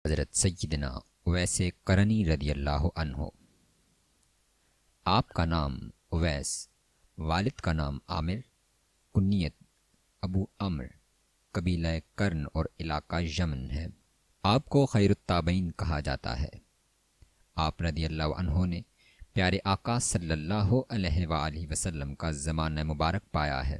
حضرت سیدنا اویس قرنی رضی اللہ عنہ۔ آپ کا نام اویس، والد کا نام عامر، کنیت ابو عمر، قبیلہ کرن اور علاقہ یمن ہے۔ آپ کو خیر التابعین کہا جاتا ہے۔ آپ رضی اللہ عنہ نے پیارے آقا صلی اللہ علیہ وآلہ وسلم کا زمانہ مبارک پایا ہے،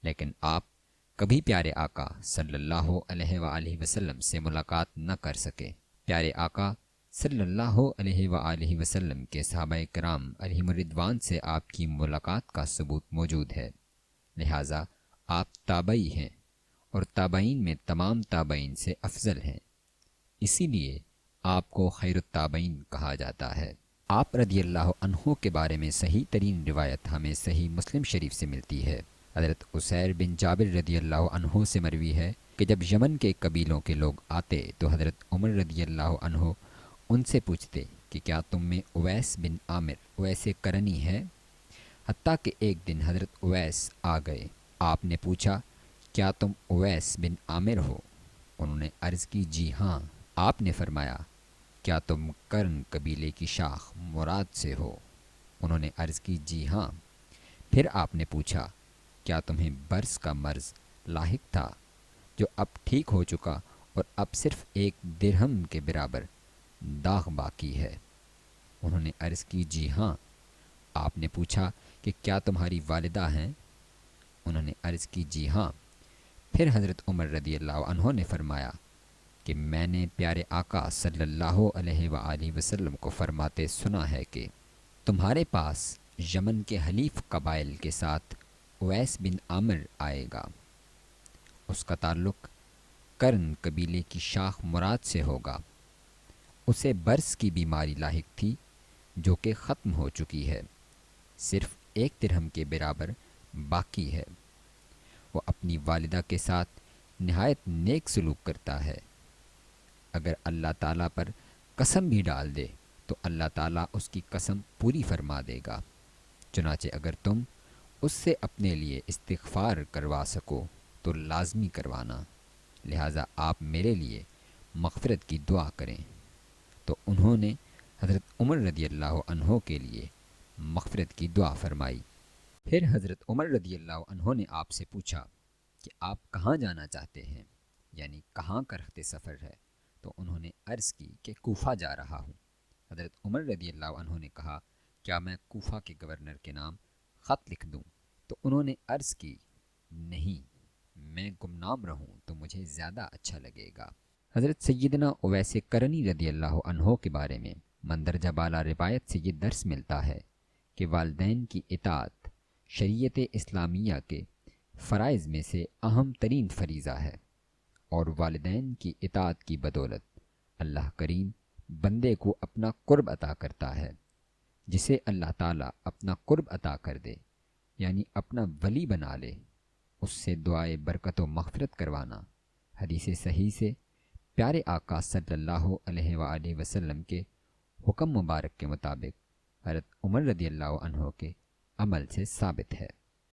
لیکن آپ کبھی پیارے آقا صلی اللہ علیہ وآلہ وسلم سے ملاقات نہ کر سکے۔ پیارے آقا صلی اللہ علیہ وآلہ وسلم کے صحابہ کرام علیہم الرضوان سے آپ کی ملاقات کا ثبوت موجود ہے، لہٰذا آپ تابعی ہیں اور تابعین میں تمام تابعین سے افضل ہیں، اسی لیے آپ کو خیر التابعین کہا جاتا ہے۔ آپ رضی اللہ عنہ کے بارے میں صحیح ترین روایت ہمیں صحیح مسلم شریف سے ملتی ہے۔ حضرت عسیر بن جابر رضی اللہ عنہ سے مروی ہے کہ جب یمن کے قبیلوں کے لوگ آتے تو حضرت عمر رضی اللہ عنہ ان سے پوچھتے کہ کیا تم میں اویس بن عامر اویس قرنی ہے؟ حتیٰ کہ ایک دن حضرت اویس آ گئے۔ آپ نے پوچھا کیا تم اویس بن عامر ہو؟ انہوں نے عرض کی جی ہاں۔ آپ نے فرمایا کیا تم کرن قبیلے کی شاخ مراد سے ہو؟ انہوں نے عرض کی جی ہاں۔ پھر آپ نے پوچھا کیا تمہیں برس کا مرض لاحق تھا جو اب ٹھیک ہو چکا اور اب صرف 1 درہم کے برابر داغ باقی ہے؟ انہوں نے عرض کی جی ہاں۔ آپ نے پوچھا کہ کیا تمہاری والدہ ہیں؟ انہوں نے عرض کی جی ہاں۔ پھر حضرت عمر رضی اللہ عنہ نے فرمایا کہ میں نے پیارے آقا صلی اللہ علیہ وآلہ وسلم کو فرماتے سنا ہے کہ تمہارے پاس یمن کے حلیف قبائل کے ساتھ اویس بن عامر آئے گا، اس کا تعلق کرن قبیلے کی شاخ مراد سے ہوگا۔ اسے برس کی بیماری لاحق تھی جو کہ ختم ہو چکی ہے، صرف 1 درہم کے برابر باقی ہے۔ وہ اپنی والدہ کے ساتھ نہایت نیک سلوک کرتا ہے، اگر اللہ تعالیٰ پر قسم بھی ڈال دے تو اللہ تعالیٰ اس کی قسم پوری فرما دے گا۔ چنانچہ اگر تم اس سے اپنے لیے استغفار کروا سکو تو لازمی کروانا، لہٰذا آپ میرے لیے مغفرت کی دعا کریں۔ تو انہوں نے حضرت عمر رضی اللہ عنہ کے لیے مغفرت کی دعا فرمائی۔ پھر حضرت عمر رضی اللہ عنہ نے آپ سے پوچھا کہ آپ کہاں جانا چاہتے ہیں، یعنی کہاں کا رخت سفر ہے؟ تو انہوں نے عرض کی کہ کوفہ جا رہا ہوں۔ حضرت عمر رضی اللہ عنہ نے کہا کیا میں کوفہ کے گورنر کے نام خط لکھ دوں؟ تو انہوں نے عرض کی نہیں، میں گمنام رہوں تو مجھے زیادہ اچھا لگے گا۔ حضرت سیدنا اویس قرنی رضی اللہ عنہ کے بارے میں مندرجہ بالا روایت سے یہ درس ملتا ہے کہ والدین کی اطاعت شریعت اسلامیہ کے فرائض میں سے اہم ترین فریضہ ہے، اور والدین کی اطاعت کی بدولت اللہ کریم بندے کو اپنا قرب عطا کرتا ہے۔ جسے اللہ تعالیٰ اپنا قرب عطا کر دے، یعنی اپنا ولی بنا لے، اس سے دعائے برکت و مغفرت کروانا حدیث صحیح سے پیارے آقا صلی اللہ علیہ وآلہ وسلم کے حکم مبارک کے مطابق حضرت عمر رضی اللہ عنہ کے عمل سے ثابت ہے۔